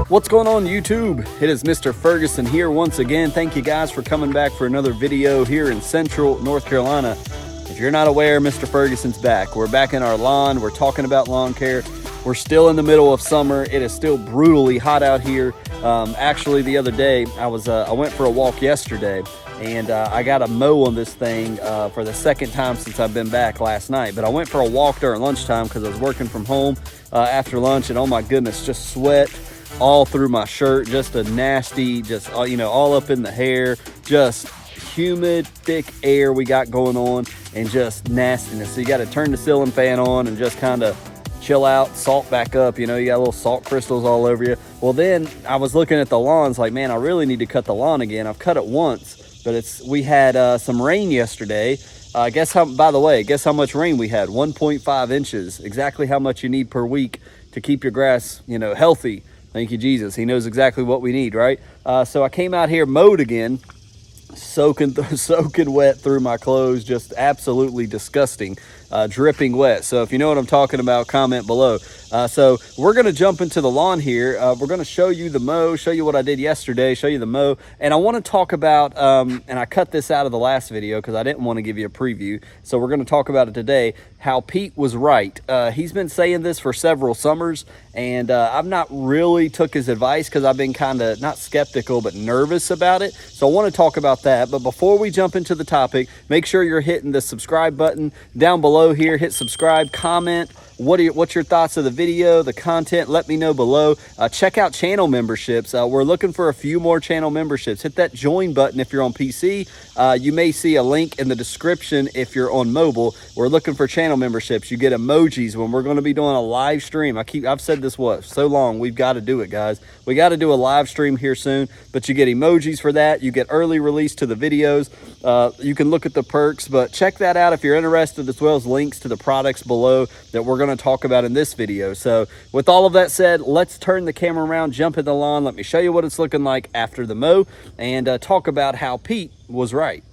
What's going on YouTube? It is Mr. Ferguson here once again. Thank you guys for coming back for another video here in Central North Carolina. If you're not aware, Mr. Ferguson's back. We're back in our lawn. We're talking about lawn care. We're still in the middle of summer. It is still brutally hot out here. Actually, the other day, I went for a walk yesterday, and I got a mow on this thing for the second time since I've been back last night. But I went for a walk during lunchtime because I was working from home after lunch, and oh my goodness, just sweat all through my shirt, just a nasty, just all up in the hair, just humid, thick air we got going on, and just nastiness. So you got to turn the ceiling fan on and just kind of chill out, salt back up. You got little salt crystals all over you. Well, then I was looking at the lawns like, man, I really need to cut the lawn again. I've cut it once, but we had some rain yesterday. Guess how much rain we had? 1.5 inches, exactly how much you need per week to keep your grass, healthy. Thank you, Jesus. He knows exactly what we need, right? So I came out here, mowed again, soaking wet through my clothes, just absolutely disgusting, dripping wet. So if you know what I'm talking about, comment below. So we're going to jump into the lawn here. We're going to show you the mow, show you what I did yesterday, show you the mow. And I want to talk about, and I cut this out of the last video because I didn't want to give you a preview. So we're going to talk about it today, how Pete was right. He's been saying this for several summers, and I've not really took his advice because I've been kind of not skeptical, but nervous about it. So I want to talk about that. But before we jump into the topic, make sure you're hitting the subscribe button down below here. Hit subscribe, comment. What's your thoughts of the video, the content? Let me know below. Check out channel memberships. We're looking for a few more channel memberships. Hit that join button if you're on PC. You may see a link in the description if you're on mobile. We're looking for channel memberships. You get emojis when we're going to be doing a live stream. I've said this so long. We've got to do it, guys. We got to do a live stream here soon, but you get emojis for that. You get early release to the videos. You can look at the perks, but check that out if you're interested, as well as links to the products below that we're going to talk about in this video. So with all of that said, let's turn the camera around, jump in the lawn. Let me show you what it's looking like after the mow, and talk about how Pete was right.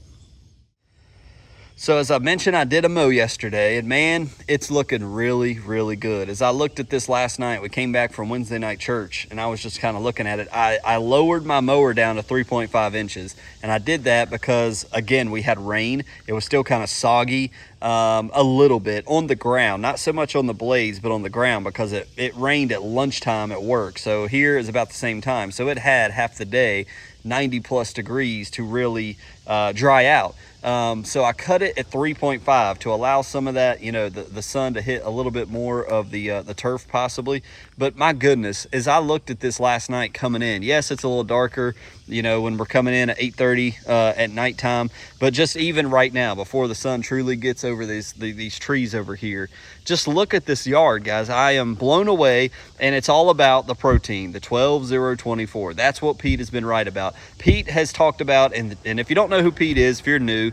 So as I mentioned, I did a mow yesterday, and man, it's looking really, really good. As I looked at this last night, we came back from Wednesday night church, and I was just kind of looking at it. I lowered my mower down to 3.5 inches, and I did that because, again, we had rain. It was still kind of soggy a little bit on the ground, not so much on the blades, but on the ground, because it rained at lunchtime at work. So here is about the same time. So it had half the day, 90 plus degrees to really dry out. So I cut it at 3.5 to allow some of that, the sun to hit a little bit more of the turf possibly. But my goodness, as I looked at this last night coming in, yes, it's a little darker, when we're coming in at 8:30 at nighttime, but just even right now, before the sun truly gets over these trees over here, just look at this yard, guys. I am blown away, and it's all about the protein, the 12-0-24. That's what Pete has been right about. Pete has talked about, and if you don't know who Pete is, if you're new,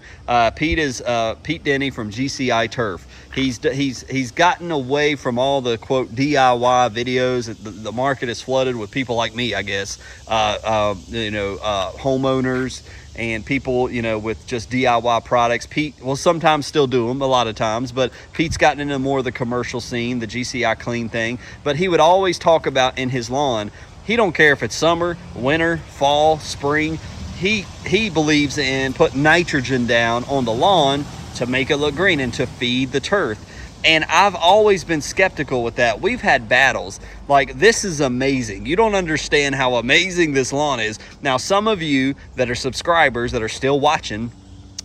Pete is Pete Denny from GCI Turf. He's gotten away from all the quote DIY videos. The market is flooded with people like me, I guess, homeowners and people, with just DIY products. Pete will sometimes still do them, a lot of times, but Pete's gotten into more of the commercial scene, the GCI clean thing. But he would always talk about in his lawn, he don't care if it's summer, winter, fall, spring. He believes in putting nitrogen down on the lawn to make it look green and to feed the turf. And I've always been skeptical with that. We've had battles. Like, this is amazing. You don't understand how amazing this lawn is. Now, some of you that are subscribers that are still watching,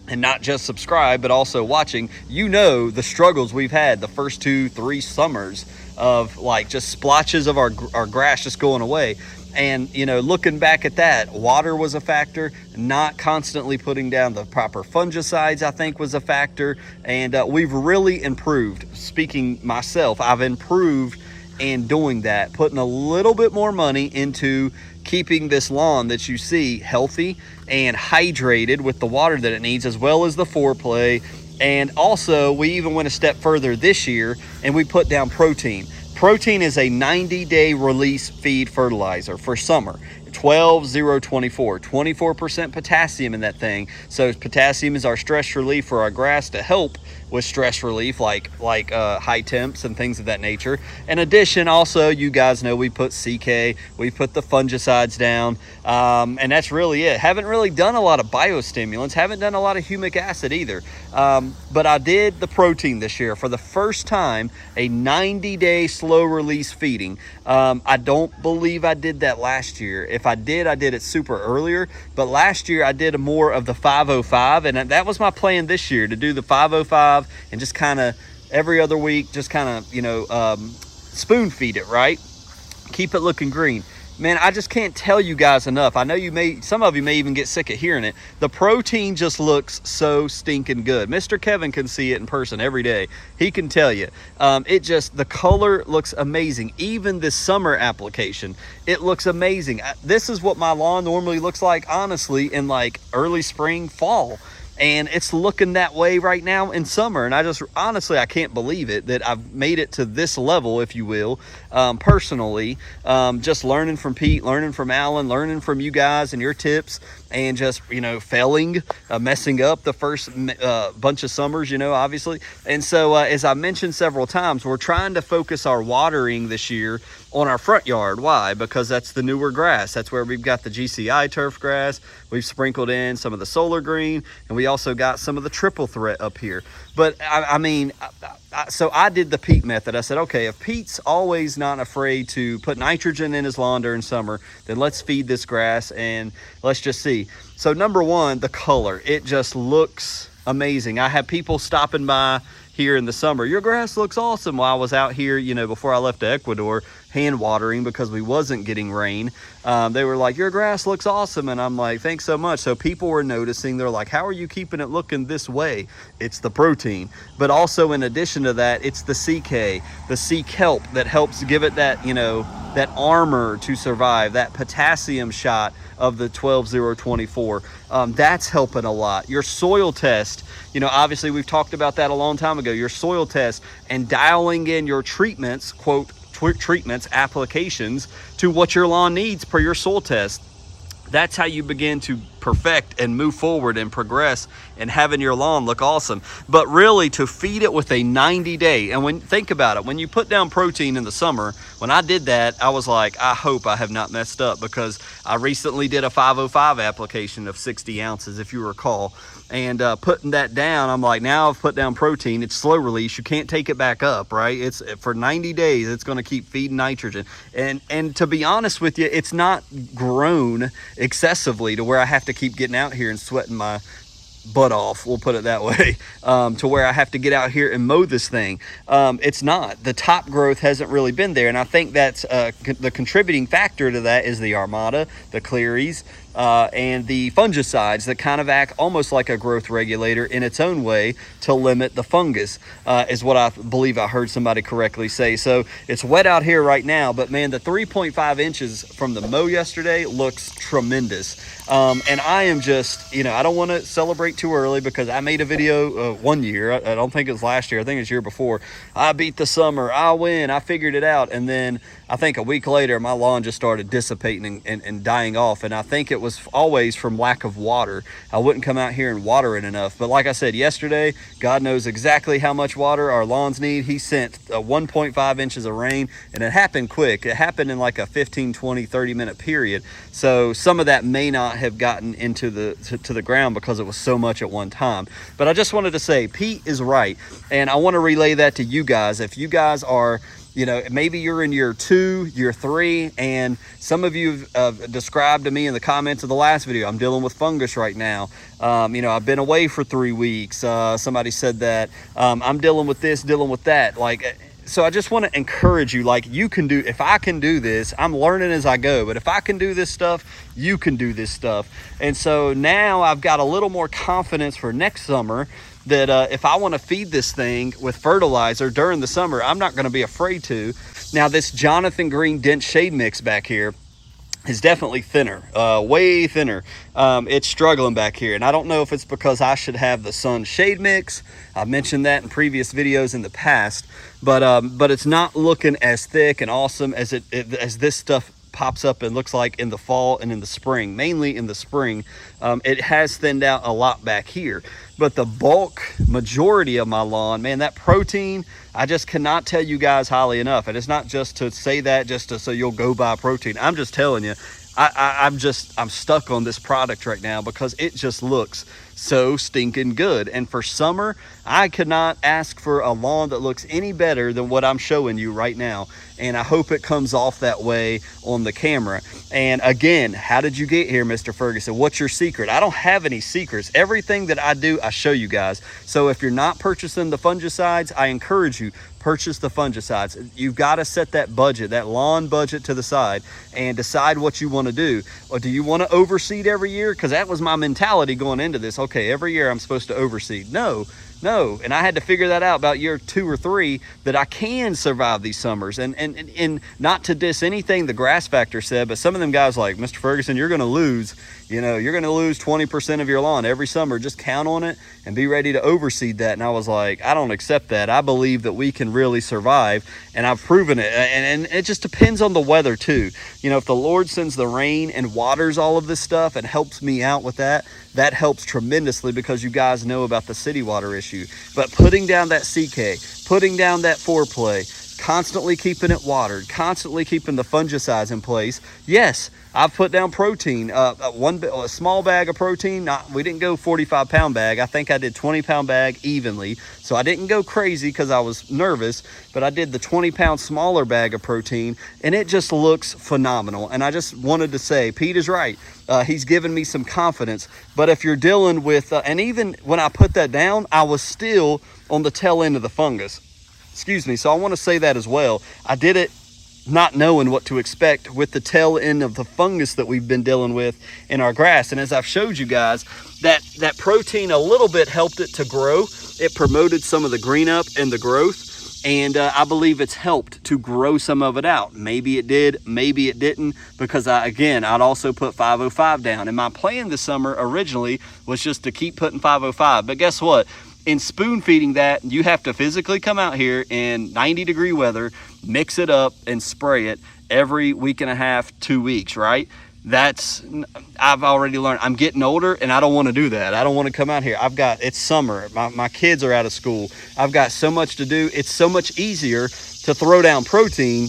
and not just subscribe, but also watching, the struggles we've had the first 2-3 summers of like just splotches of our grass just going away. And, looking back at that, water was a factor. Not constantly putting down the proper fungicides, I think, was a factor. And we've really improved. Speaking myself, I've improved in doing that, putting a little bit more money into keeping this lawn that you see healthy and hydrated with the water that it needs, as well as the foreplay. And also, we even went a step further this year, and we put down protein. Protein is a 90-day release feed fertilizer for summer. 12024, 24% potassium in that thing. So potassium is our stress relief for our grass to help with stress relief, like high temps and things of that nature. In addition, also, you guys know we put CK, we put the fungicides down, and that's really it. Haven't really done a lot of biostimulants, haven't done a lot of humic acid either, but I did the protein this year for the first time, a 90-day slow release feeding. I don't believe I did that last year. If I did it super earlier, but last year I did more of the 505, and that was my plan this year, to do the 505 and just kind of every other week, just kind of, spoon feed it, right? Keep it looking green. Man, I just can't tell you guys enough. I know some of you may even get sick of hearing it. The protein just looks so stinking good. Mr. Kevin can see it in person every day. He can tell you. The color looks amazing. Even this summer application, it looks amazing. This is what my lawn normally looks like, honestly, in like early spring, fall. And it's looking that way right now in summer. And I can't believe it, that I've made it to this level, if you will, personally. Just learning from Pete, learning from Alan, learning from you guys and your tips, and just, failing, messing up the first bunch of summers, obviously. And so, as I mentioned several times, we're trying to focus our watering this year on our front yard. Why? Because that's the newer grass. That's where we've got the GCI turf grass. We've sprinkled in some of the solar green, and we also got some of the triple threat up here. But so I did the Pete method. I said, okay, if Pete's always not afraid to put nitrogen in his lawn during summer, then let's feed this grass and let's just see. So number one, the color, it just looks amazing. I have people stopping by here in the summer. Your grass looks awesome. While I was out here, before I left to Ecuador, hand watering because we wasn't getting rain. They were like, your grass looks awesome. And I'm like, thanks so much. So people were noticing. They're like, how are you keeping it looking this way? It's the protein. But also in addition to that, it's the CK, the C kelp that helps give it that, that armor to survive, that potassium shot of the 12024. That's helping a lot. Your soil test, obviously we've talked about that a long time ago. Your soil test and dialing in your treatments, quote, treatments, applications to what your lawn needs per your soil test. That's how you begin to perfect and move forward and progress and having your lawn look awesome. But really, to feed it with a 90-day, and think about it, when you put down protein in the summer, when I did that, I was like, I hope I have not messed up, because I recently did a 505 application of 60 ounces, if you recall. And putting that down, I'm like, now I've put down protein. It's slow release. You can't take it back up, right? It's for 90 days. It's going to keep feeding nitrogen. And to be honest with you, it's not grown excessively to where I have to keep getting out here and sweating my butt off, we'll put it that way, to where I have to get out here and mow this thing. It's not. The top growth hasn't really been there, and I think that's the contributing factor to that is the Armada, the Clearys, and the fungicides that kind of act almost like a growth regulator in its own way to limit the fungus, is what I believe I heard somebody correctly say. So it's wet out here right now, but man, the 3.5 inches from the mow yesterday looks tremendous. And I am just, I don't want to celebrate too early, because I made a video one year. I don't think it was last year. I think it was the year before. I beat the summer. I win. I figured it out. And then I think a week later, my lawn just started dissipating and dying off. And I think it was always from lack of water. I wouldn't come out here and water it enough. But like I said yesterday, God knows exactly how much water our lawns need. He sent 1.5 inches of rain, and it happened quick. It happened in like a 15, 20, 30-minute period. So some of that may not have gotten into the ground because it was so much at one time. But I just wanted to say, Pete is right. And I want to relay that to you guys. If you guys are, maybe you're in year 2, year 3, and some of you have described to me in the comments of the last video, I'm dealing with fungus right now. I've been away for 3 weeks. Somebody said that. I'm dealing with this, dealing with that. So I just want to encourage you, you can do, if I can do this, I'm learning as I go, but if I can do this stuff, you can do this stuff. And so now I've got a little more confidence for next summer that if I want to feed this thing with fertilizer during the summer, I'm not going to be afraid to. Now, this Jonathan Green Dense Shade Mix back here is definitely thinner, way thinner. It's struggling back here, and I don't know if it's because I should have the Sun Shade Mix. I've mentioned that in previous videos in the past, but it's not looking as thick and awesome as this stuff pops up and looks like in the fall and in the spring, mainly in the spring. It has thinned out a lot back here, but the bulk majority of my lawn, man, that protein, I just cannot tell you guys highly enough. And it's not just to say that just to, so you'll go buy protein. I'm just telling you, I'm stuck on this product right now because it just looks so stinking good. And for summer, I could not ask for a lawn that looks any better than what I'm showing you right now. And I hope it comes off that way on the camera. And again, how did you get here, Mr. Ferguson? What's your secret? I don't have any secrets. Everything that I do, I show you guys. So if you're not purchasing the fungicides, I encourage you, purchase the fungicides. You've got to set that budget, that lawn budget to the side and decide what you want to do. Or do you want to overseed every year? Because that was my mentality going into this. Okay, every year I'm supposed to overseed. No, and I had to figure that out about year 2 or 3 that I can survive these summers. And not to diss anything the Grass Factor said, but some of them guys like, Mr. Ferguson, you're going to lose, you're going to lose 20% of your lawn every summer. Just count on it and be ready to overseed that. And I was like, I don't accept that. I believe that we can really survive, and I've proven it. And it just depends on the weather too. If the Lord sends the rain and waters all of this stuff and helps me out with that, that helps tremendously, because you guys know about the city water issue. But putting down that CK, putting down that foreplay, constantly keeping it watered, constantly keeping the fungicides in place. Yes, I've put down protein, a small bag of protein. We didn't go 45-pound bag. I think I did 20-pound bag evenly. So I didn't go crazy because I was nervous, but I did the 20-pound smaller bag of protein, and it just looks phenomenal. And I just wanted to say, Pete is right. He's given me some confidence. But if you're dealing with, and even when I put that down, I was still on the tail end of the fungus. Excuse me. So I want to say that as well. I did it not knowing what to expect with the tail end of the fungus that we've been dealing with in our grass. And as I've showed you guys, that protein a little bit helped it to grow. It promoted some of the green up and the growth. And I believe it's helped to grow some of it out. Maybe it did, maybe it didn't, because I'd also put 505 down. And my plan this summer originally was just to keep putting 505. But guess what? In spoon feeding that, you have to physically come out here in 90-degree weather, mix it up and spray it every week and a half, 2 weeks, right? I've already learned. I'm getting older and I don't want to do that. I don't want to come out here. It's summer. My kids are out of school. I've got so much to do. It's so much easier to throw down protein,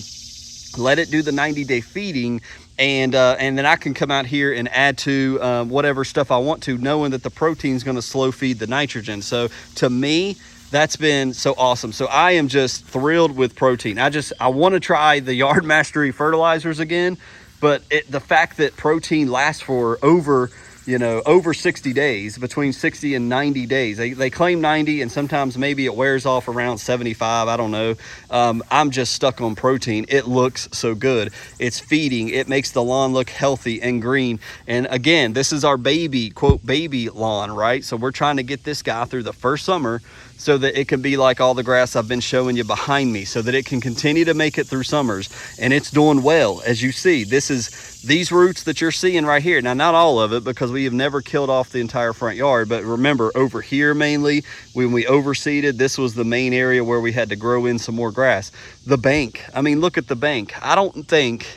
let it do the 90-day feeding, and then I can come out here and add to whatever stuff I want to, knowing that the protein is going to slow feed the nitrogen. So to me, that's been so awesome. So I am just thrilled with protein. I want to try the Yard Mastery fertilizers again, but the fact that protein lasts for over 60 days, between 60 and 90 days. They claim 90, and sometimes maybe it wears off around 75. I don't know. I'm just stuck on protein. It looks so good. It's feeding. It makes the lawn look healthy and green. And again, this is our baby, quote, baby lawn, right? So we're trying to get this guy through the first summer so that it can be like all the grass I've been showing you behind me, so that it can continue to make it through summers. And it's doing well. As you see, these roots that you're seeing right here. Now, not all of it, because we have never killed off the entire front yard, but remember, over here mainly, when we overseeded, this was the main area where we had to grow in some more grass. The bank, look at the bank. I don't think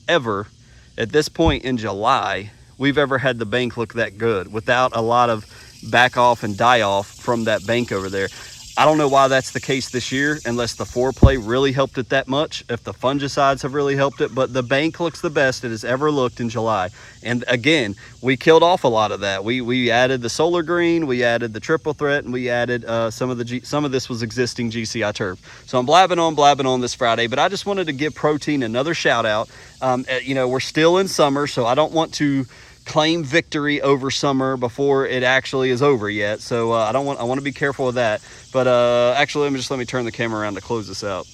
ever at this point in July we've ever had the bank look that good without a lot of back off and die off from that bank over there. I don't know why that's the case this year, unless the foreplay really helped it that much, if the fungicides have really helped it, but the bank looks the best it has ever looked in July. And again, we killed off a lot of that. We added the solar green, we added the triple threat, and we added some of this was existing GCI turf. So I'm blabbing on this Friday, but I just wanted to give protein another shout out. We're still in summer, so I don't want to claim victory over summer before it actually is over yet. So I want to be careful of that. But actually, let me turn the camera around to close this out.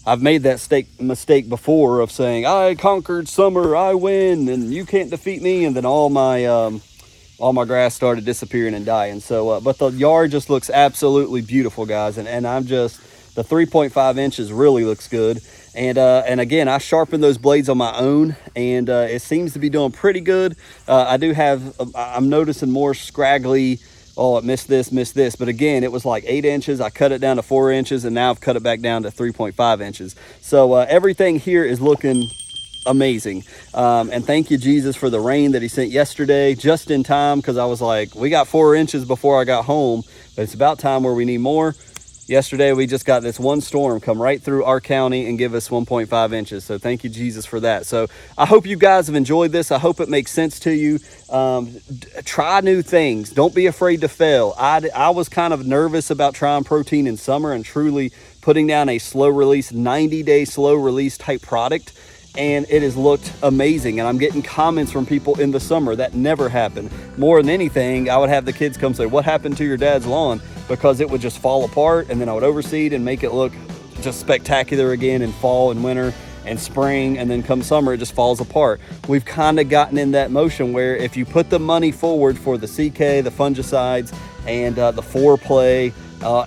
I've made that mistake before of saying, I conquered summer, I win, and you can't defeat me. And then all my grass started disappearing and dying. So, but the yard just looks absolutely beautiful, guys. And the 3.5 inches really looks good. And again, I sharpened those blades on my own, and it seems to be doing pretty good. I'm noticing more scraggly oh, it missed this. But again, it was like 8 inches. I cut it down to 4 inches, and now I've cut it back down to 3.5 inches. So everything here is looking amazing. And thank you, Jesus, for the rain that he sent yesterday, just in time, because I was like, we got 4 inches before I got home, but it's about time where we need more. Yesterday, we just got this one storm come right through our county and give us 1.5 inches. So thank you, Jesus, for that. So I hope you guys have enjoyed this. I hope it makes sense to you. Try new things. Don't be afraid to fail. I was kind of nervous about trying protein in summer and truly putting down a slow release, 90-day slow release type product. And it has looked amazing. And I'm getting comments from people in the summer. That never happened. More than anything, I would have the kids come say, what happened to your dad's lawn? Because it would just fall apart, and then I would overseed and make it look just spectacular again in fall and winter and spring, and then come summer it just falls apart. We've kind of gotten in that motion where if you put the money forward for the CK, the fungicides, and the foreplay,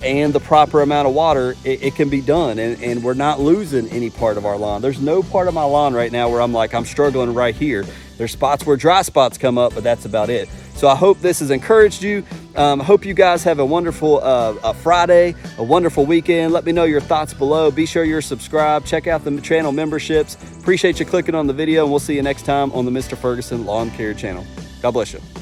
and the proper amount of water, it can be done, and we're not losing any part of our lawn. There's no part of my lawn right now where I'm like, I'm struggling right here. There's spots where dry spots come up, but that's about it. So I hope this has encouraged you. Hope you guys have a wonderful Friday, a wonderful weekend. Let me know your thoughts below. Be sure you're subscribed. Check out the channel memberships. Appreciate you clicking on the video, and we'll see you next time on the Mr. Ferguson Lawn Care channel. God bless you.